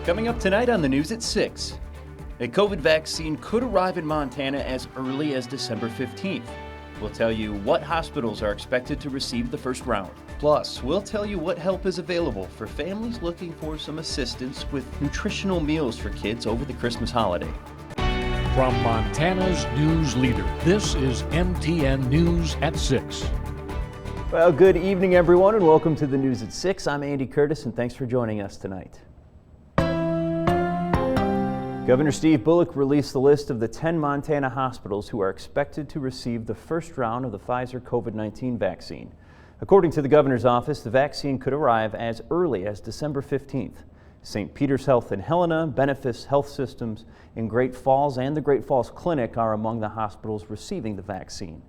Coming up tonight on the news at 6. A COVID vaccine could arrive in Montana as early as December 15th. We'll tell you what hospitals are expected to receive the first round. Plus, we'll tell you what help is available for families looking for some assistance with nutritional meals for kids over the Christmas holiday. From Montana's news leader, this is MTN News at 6. Well, good evening, everyone, and welcome to the News at 6. I'm Andy Curtis, and thanks for joining us tonight. Governor Steve Bullock released the list of the 10 Montana hospitals who are expected to receive the first round of the Pfizer COVID-19 vaccine. According to the governor's office, the vaccine could arrive as early as December 15th. St. Peter's Health in Helena, Benefice Health Systems in Great Falls, and the Great Falls Clinic are among the hospitals receiving the vaccine.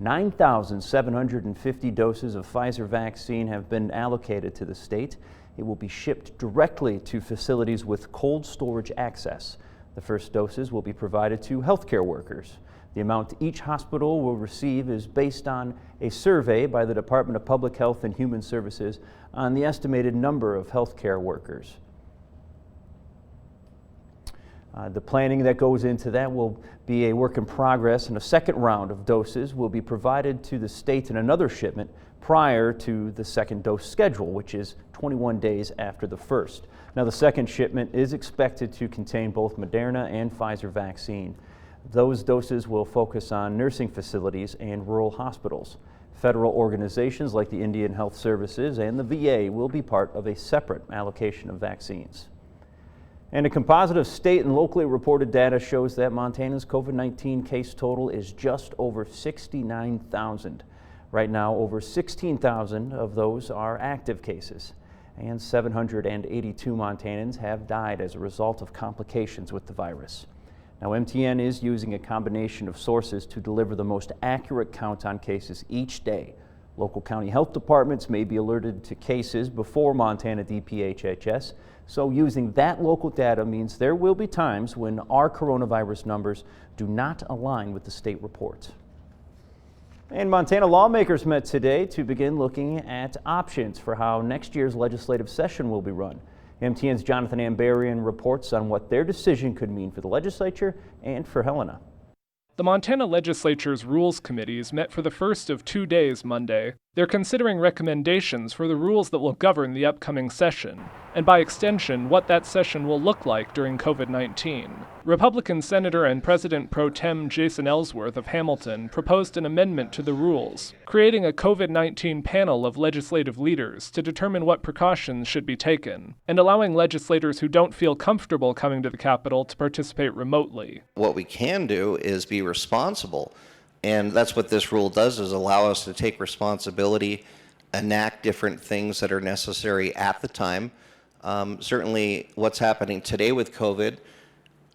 9,750 doses of Pfizer vaccine have been allocated to the state. It will be shipped directly to facilities with cold storage access. The first doses will be provided to healthcare workers. The amount each hospital will receive is based on a survey by the Department of Public Health and Human Services on the estimated number of healthcare workers. The planning that goes into that will be a work in progress, and a second round of doses will be provided to the state in another shipment prior to the second dose schedule, which is 21 days after the first. Now, the second shipment is expected to contain both Moderna and Pfizer vaccine. Those doses will focus on nursing facilities and rural hospitals. Federal organizations like the Indian Health Services and the VA will be part of a separate allocation of vaccines. And a composite of state and locally reported data shows that Montana's COVID-19 case total is just over 69,000. Right now, over 16,000 of those are active cases, and 782 Montanans have died as a result of complications with the virus. Now, MTN is using a combination of sources to deliver the most accurate count on cases each day. Local county health departments may be alerted to cases before Montana DPHHS, so using that local data means there will be times when our coronavirus numbers do not align with the state reports. And Montana lawmakers met today to begin looking at options for how next year's legislative session will be run. MTN's Jonathan Ambarian reports on what their decision could mean for the legislature and for Helena. The Montana Legislature's Rules Committees met for the first of 2 days Monday. They're considering recommendations for the rules that will govern the upcoming session, and by extension, what that session will look like during COVID-19. Republican Senator and President Pro Tem Jason Ellsworth of Hamilton proposed an amendment to the rules, creating a COVID-19 panel of legislative leaders to determine what precautions should be taken, and allowing legislators who don't feel comfortable coming to the Capitol to participate remotely. What we can do is be responsible. And that's what this rule does, is allow us to take responsibility, enact different things that are necessary at the time. Certainly what's happening today with COVID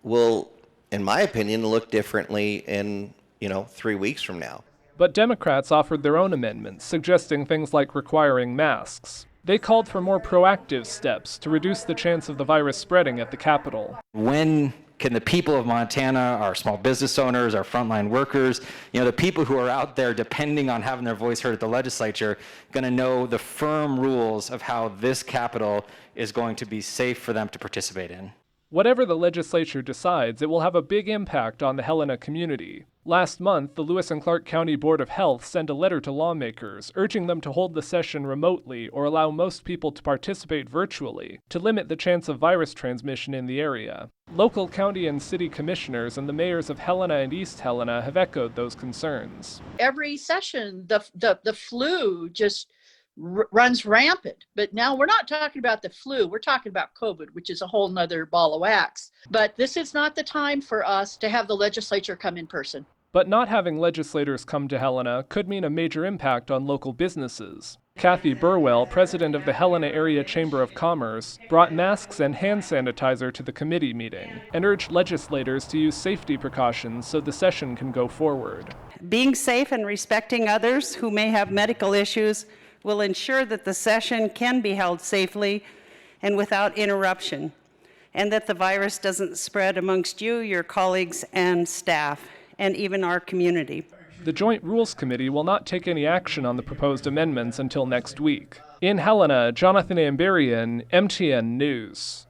will, in my opinion, look differently in 3 weeks from now. But Democrats offered their own amendments, suggesting things like requiring masks. They called for more proactive steps to reduce the chance of the virus spreading at the Capitol. When can the people of Montana, our small business owners, our frontline workers, the people who are out there depending on having their voice heard at the legislature, going to know the firm rules of how this Capitol is going to be safe for them to participate in? Whatever the legislature decides, it will have a big impact on the Helena community. Last month, the Lewis and Clark County Board of Health sent a letter to lawmakers urging them to hold the session remotely or allow most people to participate virtually to limit the chance of virus transmission in the area. Local county and city commissioners and the mayors of Helena and East Helena have echoed those concerns. Every session, the flu just runs rampant. But now we're not talking about the flu, we're talking about COVID, which is a whole nother ball of wax. But this is not the time for us to have the legislature come in person. But not having legislators come to Helena could mean a major impact on local businesses. Kathy Burwell, president of the Helena Area Chamber of Commerce, brought masks and hand sanitizer to the committee meeting and urged legislators to use safety precautions so the session can go forward. Being safe and respecting others who may have medical issues will ensure that the session can be held safely and without interruption, and that the virus doesn't spread amongst you, your colleagues, and staff, and even our community. The Joint Rules Committee will not take any action on the proposed amendments until next week. In Helena, Jonathan Ambarian, MTN News.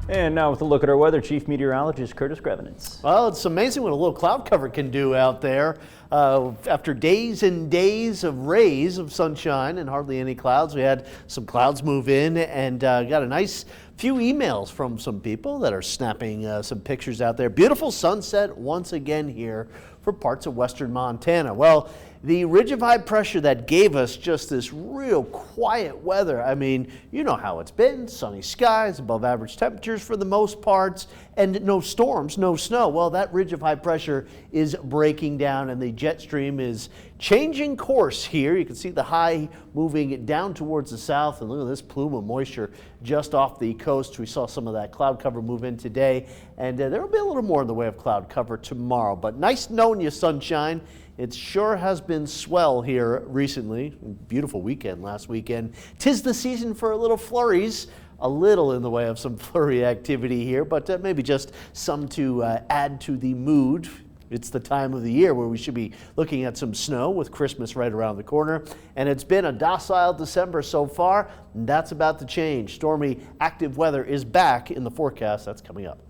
And now with a look at our weather, Chief Meteorologist Curtis Grevenitz. Well, it's amazing what a little cloud cover can do out there. After days and days of rays of sunshine and hardly any clouds, we had some clouds move in and got a nice few emails from some people that are snapping some pictures out there. Beautiful sunset once again here for parts of western Montana. Well, the ridge of high pressure that gave us just this real quiet weather. I mean, you know how it's been. Sunny skies, above average temperatures for the most parts, and no storms, no snow. Well, that ridge of high pressure is breaking down and the jet stream is changing course here. You can see the high moving down towards the south, and look at this plume of moisture just off the coast. We saw some of that cloud cover move in today, and there will be a little more in the way of cloud cover tomorrow. But nice knowing you, sunshine. It sure has been swell here recently. Beautiful weekend last weekend. 'Tis the season for a little flurries. A little in the way of some flurry activity here, but maybe just some to add to the mood. It's the time of the year where we should be looking at some snow with Christmas right around the corner. And it's been a docile December so far, and that's about to change. Stormy active weather is back in the forecast. That's coming up.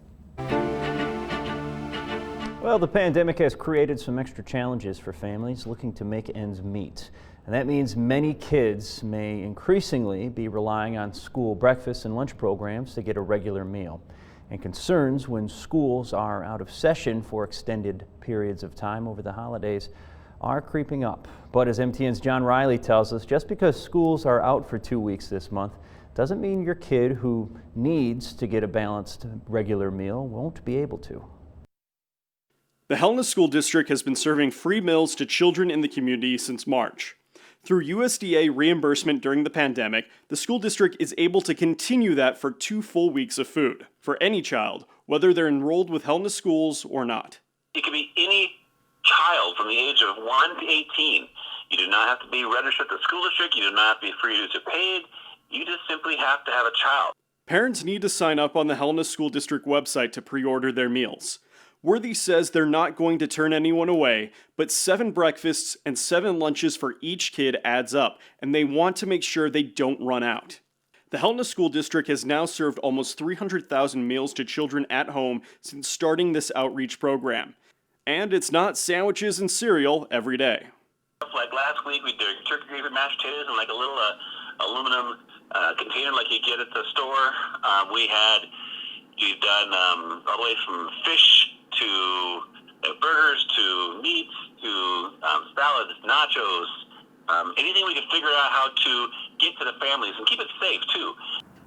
Well, the pandemic has created some extra challenges for families looking to make ends meet. And that means many kids may increasingly be relying on school breakfast and lunch programs to get a regular meal. And concerns when schools are out of session for extended periods of time over the holidays are creeping up. But as MTN's John Riley tells us, just because schools are out for 2 weeks this month doesn't mean your kid who needs to get a balanced regular meal won't be able to. The Helena School District has been serving free meals to children in the community since March. Through USDA reimbursement during the pandemic, the school district is able to continue that for 2 full weeks of food for any child, whether they're enrolled with Helena Schools or not. It could be any child from the age of 1 to 18. You do not have to be registered at the school district. You do not have to be free to paid. You just simply have to have a child. Parents need to sign up on the Helena School District website to pre-order their meals. Worthy says they're not going to turn anyone away, but 7 breakfasts and 7 lunches for each kid adds up, and they want to make sure they don't run out. The Helena School District has now served almost 300,000 meals to children at home since starting this outreach program. And it's not sandwiches and cereal every day. Like last week, we did turkey gravy mashed potatoes in like a little aluminum container like you get at the store. We've done all the way from fish to burgers, to meats, to salads, nachos, anything we can figure out how to get to the families and keep it safe too.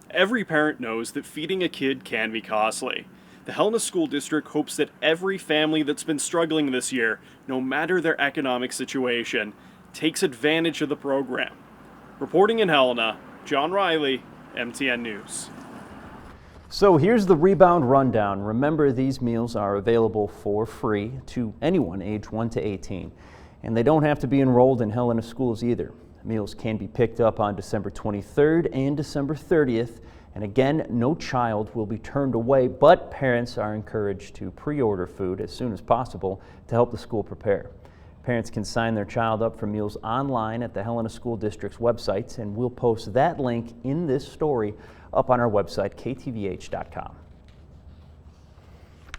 Every parent knows that feeding a kid can be costly. The Helena School District hopes that every family that's been struggling this year, no matter their economic situation, takes advantage of the program. Reporting in Helena, John Riley, MTN News. So here's the rebound rundown. Remember, these meals are available for free to anyone age 1 to 18, and they don't have to be enrolled in Helena Schools either. Meals can be picked up on December 23rd and December 30th, and again, no child will be turned away, but parents are encouraged to pre-order food as soon as possible to help the school prepare. Parents can sign their child up for meals online at the Helena School District's website, and we'll post that link in this story up on our website, ktvh.com.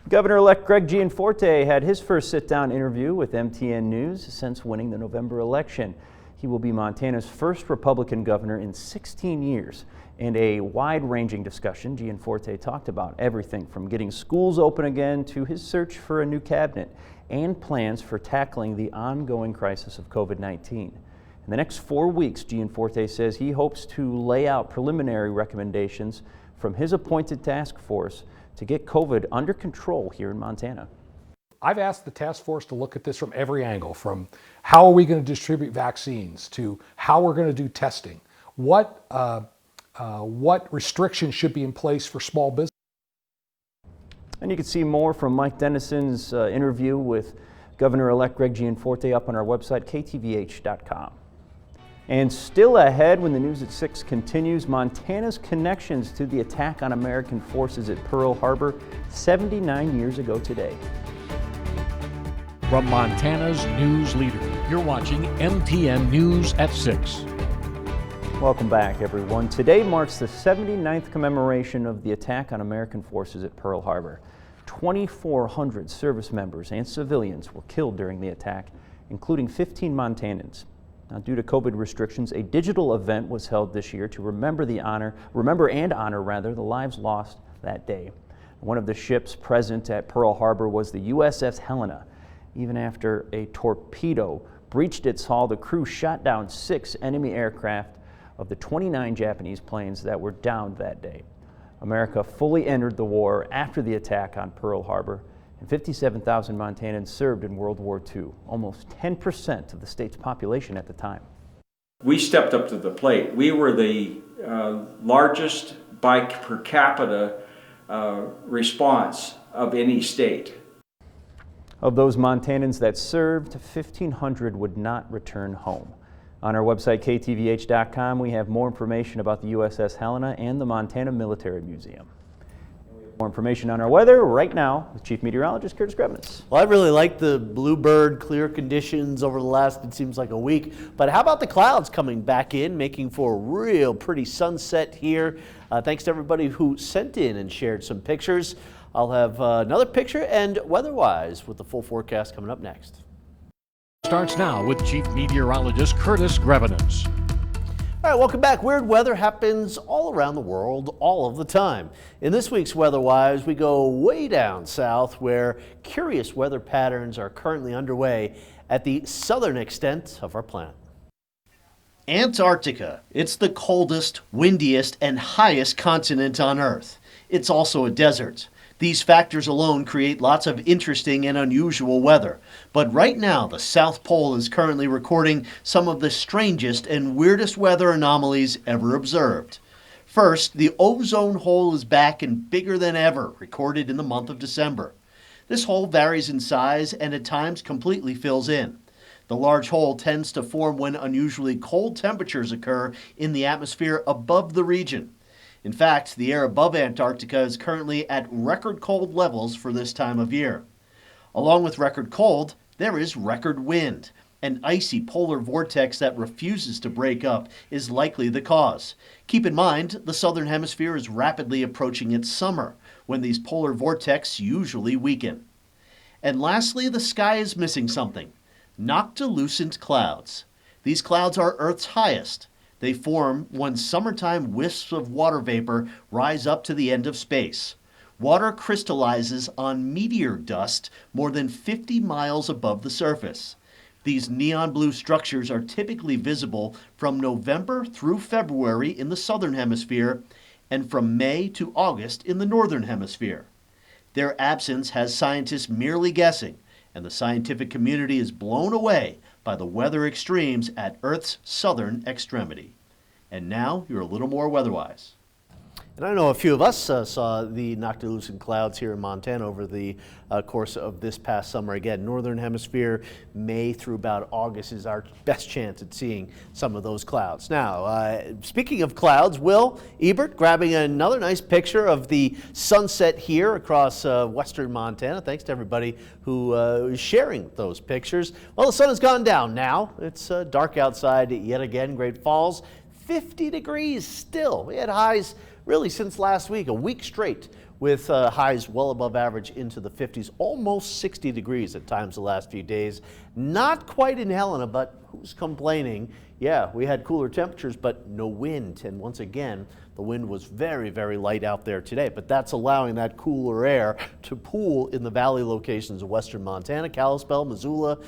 Governor-elect Greg Gianforte had his first sit-down interview with MTN News since winning the November election. He will be Montana's first Republican governor in 16 years. In a wide-ranging discussion, Gianforte talked about everything from getting schools open again to his search for a new cabinet and plans for tackling the ongoing crisis of COVID-19. In the next 4 weeks, Gianforte says he hopes to lay out preliminary recommendations from his appointed task force to get COVID under control here in Montana. I've asked the task force to look at this from every angle, from how are we going to distribute vaccines to how we're going to do testing. What restrictions should be in place for small business? And you can see more from Mike Dennison's interview with Governor-elect Greg Gianforte up on our website, ktvh.com. And still ahead when the news at 6 continues, Montana's connections to the attack on American forces at Pearl Harbor 79 years ago today. From Montana's news leader, you're watching MTN News at 6. Welcome back, everyone. Today marks the 79th commemoration of the attack on American forces at Pearl Harbor. 2,400 service members and civilians were killed during the attack, including 15 Montanans. Now, due to COVID restrictions, a digital event was held this year to remember and honor the lives lost that day. One of the ships present at Pearl Harbor was the USS Helena. Even after a torpedo breached its hull, the crew shot down 6 enemy aircraft of the 29 Japanese planes that were downed that day. America fully entered the war after the attack on Pearl Harbor, and 57,000 Montanans served in World War II, almost 10% of the state's population at the time. We stepped up to the plate. We were the largest by per capita response of any state. Of those Montanans that served, 1,500 would not return home. On our website, KTVH.com, we have more information about the USS Helena and the Montana Military Museum. We have more information on our weather right now with Chief Meteorologist Curtis Grebnitz. Well, I really like the bluebird clear conditions over the last, it seems like a week. But how about the clouds coming back in, making for a real pretty sunset here? Thanks to everybody who sent in and shared some pictures. I'll have another picture and weather-wise with the full forecast coming up next. Starts now with Chief Meteorologist Curtis Grebnitz. All right, welcome back. Weird weather happens all around the world all of the time. In this week's Weather-Wise, we go way down south where curious weather patterns are currently underway at the southern extent of our planet. Antarctica. It's the coldest, windiest, and highest continent on Earth. It's also a desert. These factors alone create lots of interesting and unusual weather. But right now, the South Pole is currently recording some of the strangest and weirdest weather anomalies ever observed. First, the ozone hole is back and bigger than ever, recorded in the month of December. This hole varies in size and at times completely fills in. The large hole tends to form when unusually cold temperatures occur in the atmosphere above the region. In fact, the air above Antarctica is currently at record cold levels for this time of year. Along with record cold, there is record wind. An icy polar vortex that refuses to break up is likely the cause. Keep in mind, the southern hemisphere is rapidly approaching its summer, when these polar vortexes usually weaken. And lastly, the sky is missing something. Noctilucent clouds. These clouds are Earth's highest. They form when summertime wisps of water vapor rise up to the end of space. Water crystallizes on meteor dust more than 50 miles above the surface. These neon blue structures are typically visible from November through February in the southern hemisphere and from May to August in the northern hemisphere. Their absence has scientists merely guessing, and the scientific community is blown away by the weather extremes at Earth's southern extremity. And now you're a little more weather-wise. And I know a few of us saw the noctilucent clouds here in Montana over the course of this past summer. Again, northern hemisphere, May through about August is our best chance at seeing some of those clouds. Now, speaking of clouds, Will Ebert grabbing another nice picture of the sunset here across western Montana. Thanks to everybody who is sharing those pictures. Well, the sun has gone down now. It's dark outside yet again. Great Falls, 50 degrees still. We had highs really since last week, a week straight, with highs well above average into the 50s, almost 60 degrees at times the last few days. Not quite in Helena, but who's complaining? Yeah, we had cooler temperatures, but no wind. And once again, the wind was very, very light out there today, but that's allowing that cooler air to pool in the valley locations of western Montana, Kalispell, Missoula,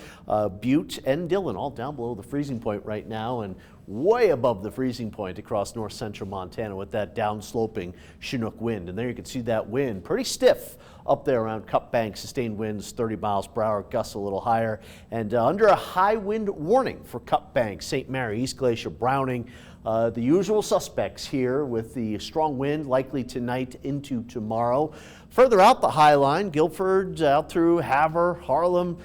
Butte, and Dillon, all down below the freezing point right now, and way above the freezing point across north central Montana with that downsloping Chinook wind. And there you can see that wind pretty stiff up there around Cup Bank. Sustained winds 30 miles per hour, gusts a little higher, and under a high wind warning for Cup Bank, St. Mary, East Glacier, Browning. The usual suspects here with the strong wind likely tonight into tomorrow. Further out the High Line, Guilford out through Havre, Harlem,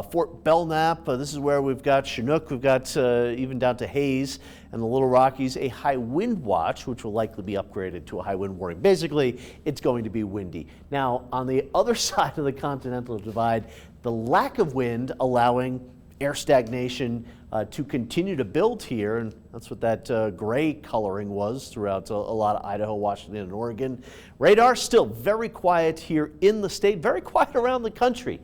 Fort Belknap. This is where we've got Chinook. We've got even down to Hayes and the Little Rockies, a high wind watch, which will likely be upgraded to a high wind warning. Basically, it's going to be windy. Now, on the other side of the Continental Divide, the lack of wind allowing air stagnation to continue to build here, and that's what that gray coloring was throughout a lot of Idaho, Washington, and Oregon. Radar still very quiet here in the state, very quiet around the country.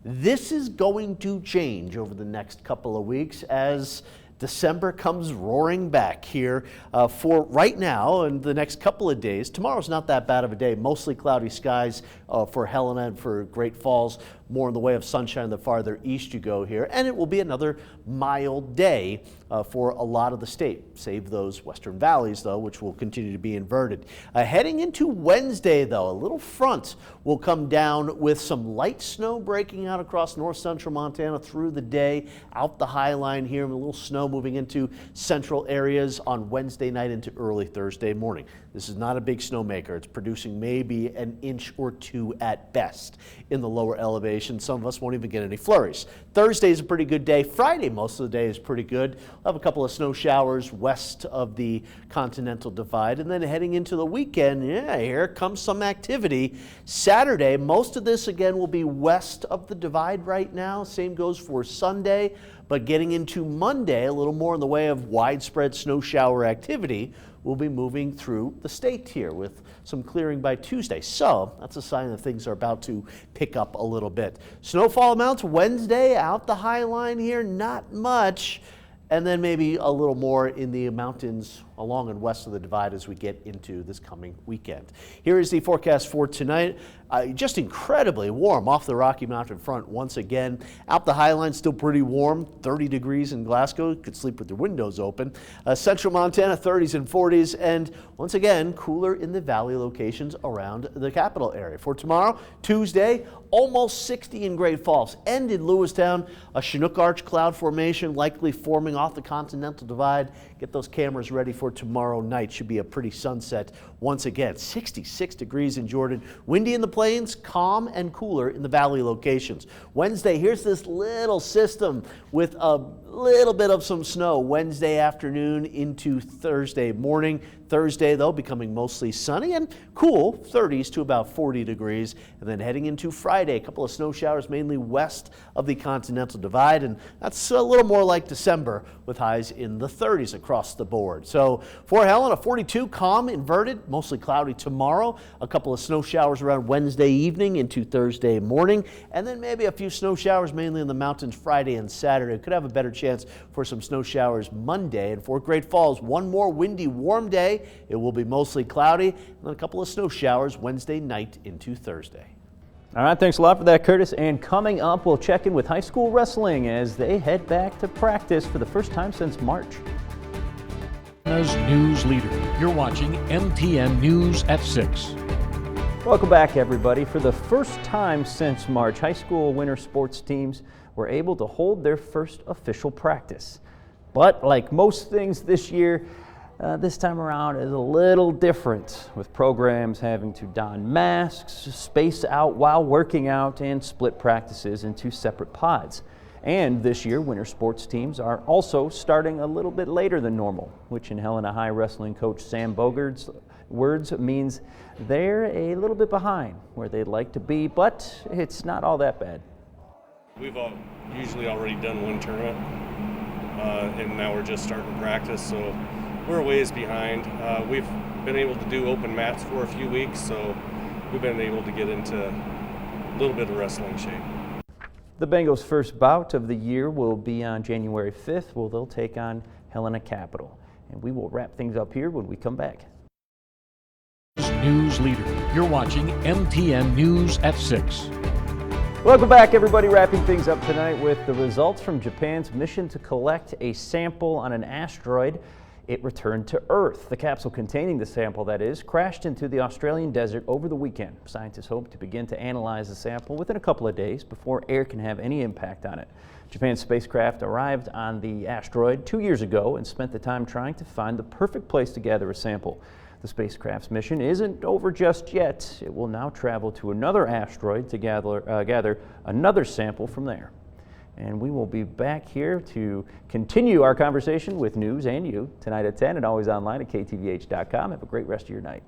This is going to change over the next couple of weeks as December comes roaring back here for right now and the next couple of days. Tomorrow's not that bad of a day. Mostly cloudy skies for Helena and for Great Falls. More in the way of sunshine the farther east you go here. And it will be another mild day for a lot of the state. Save those western valleys, though, which will continue to be inverted. Heading into Wednesday, though, a little front will come down with some light snow breaking out across north central Montana through the day, out the high line here, and a little snow moving into central areas on Wednesday night into early Thursday morning. This is not a big snowmaker. It's producing maybe an inch or two at best in the lower elevation. Some of us won't even get any flurries. Thursday is a pretty good day. Friday, most of the day is pretty good. We'll have a couple of snow showers west of the Continental Divide. And then heading into the weekend, yeah, here comes some activity. Saturday, most of this again will be west of the Divide right now. Same goes for Sunday. But getting into Monday, a little more in the way of widespread snow shower activity. We'll be moving through the state here with some clearing by Tuesday. So that's a sign that things are about to pick up a little bit. Snowfall amounts Wednesday out the high line here, not much. And then maybe a little more in the mountains along and west of the Divide as we get into this coming weekend. Here is the forecast for tonight. Just incredibly warm off the Rocky Mountain front once again. Out the high line, still pretty warm, 30 degrees in Glasgow. You could sleep with your windows open. Central Montana, 30s and 40s. And once again, cooler in the valley locations around the capital area. For tomorrow, Tuesday, almost 60 in Great Falls. And in Lewistown, a Chinook arch cloud formation likely forming off the Continental Divide. Get those cameras ready for tomorrow night. Should be a pretty sunset once again. 66 degrees in Jordan. Windy in the plains, calm and cooler in the valley locations. Wednesday, here's this little system with a little bit of some snow Wednesday afternoon into Thursday morning. Thursday, though, becoming mostly sunny and cool, 30s to about 40 degrees. And then heading into Friday, a couple of snow showers mainly west of the Continental Divide. And that's a little more like December with highs in the 30s across the board. So for Helena, 42, calm, inverted, mostly cloudy tomorrow. A couple of snow showers around Wednesday evening into Thursday morning. And then maybe a few snow showers mainly in the mountains Friday and Saturday. Could have a better chance for some snow showers Monday. And for Great Falls, one more windy, warm day. It will be mostly cloudy, and then a couple of snow showers Wednesday night into Thursday. All right, thanks a lot for that, Curtis. And coming up, we'll check in with high school wrestling as they head back to practice for the first time since March. As news leader, you're watching MTN News at 6. Welcome back, everybody. For the first time since March, high school winter sports teams were able to hold their first official practice. But like most things this year, this time around is a little different, with programs having to don masks, space out while working out, and split practices into separate pods. And this year, winter sports teams are also starting a little bit later than normal, which in Helena High wrestling coach Sam Bogart's words means they're a little bit behind where they'd like to be, but it's not all that bad. We've usually already done one tournament, and now we're just starting to practice, so we're a ways behind. We've been able to do open mats for a few weeks, so we've been able to get into a little bit of wrestling shape. The Bengals' first bout of the year will be on January 5th, where they'll take on Helena Capital. And we will wrap things up here when we come back. News leader, you're watching MTN News at 6. Welcome back, everybody. Wrapping things up tonight with the results from Japan's mission to collect a sample on an asteroid. It returned to Earth. The capsule containing the sample, that is, crashed into the Australian desert over the weekend. Scientists hope to begin to analyze the sample within a couple of days before air can have any impact on it. Japan's spacecraft arrived on the asteroid 2 years ago and spent the time trying to find the perfect place to gather a sample. The spacecraft's mission isn't over just yet. It will now travel to another asteroid to gather another sample from there. And we will be back here to continue our conversation with news and you tonight at 10 and always online at KTVH.com. Have a great rest of your night.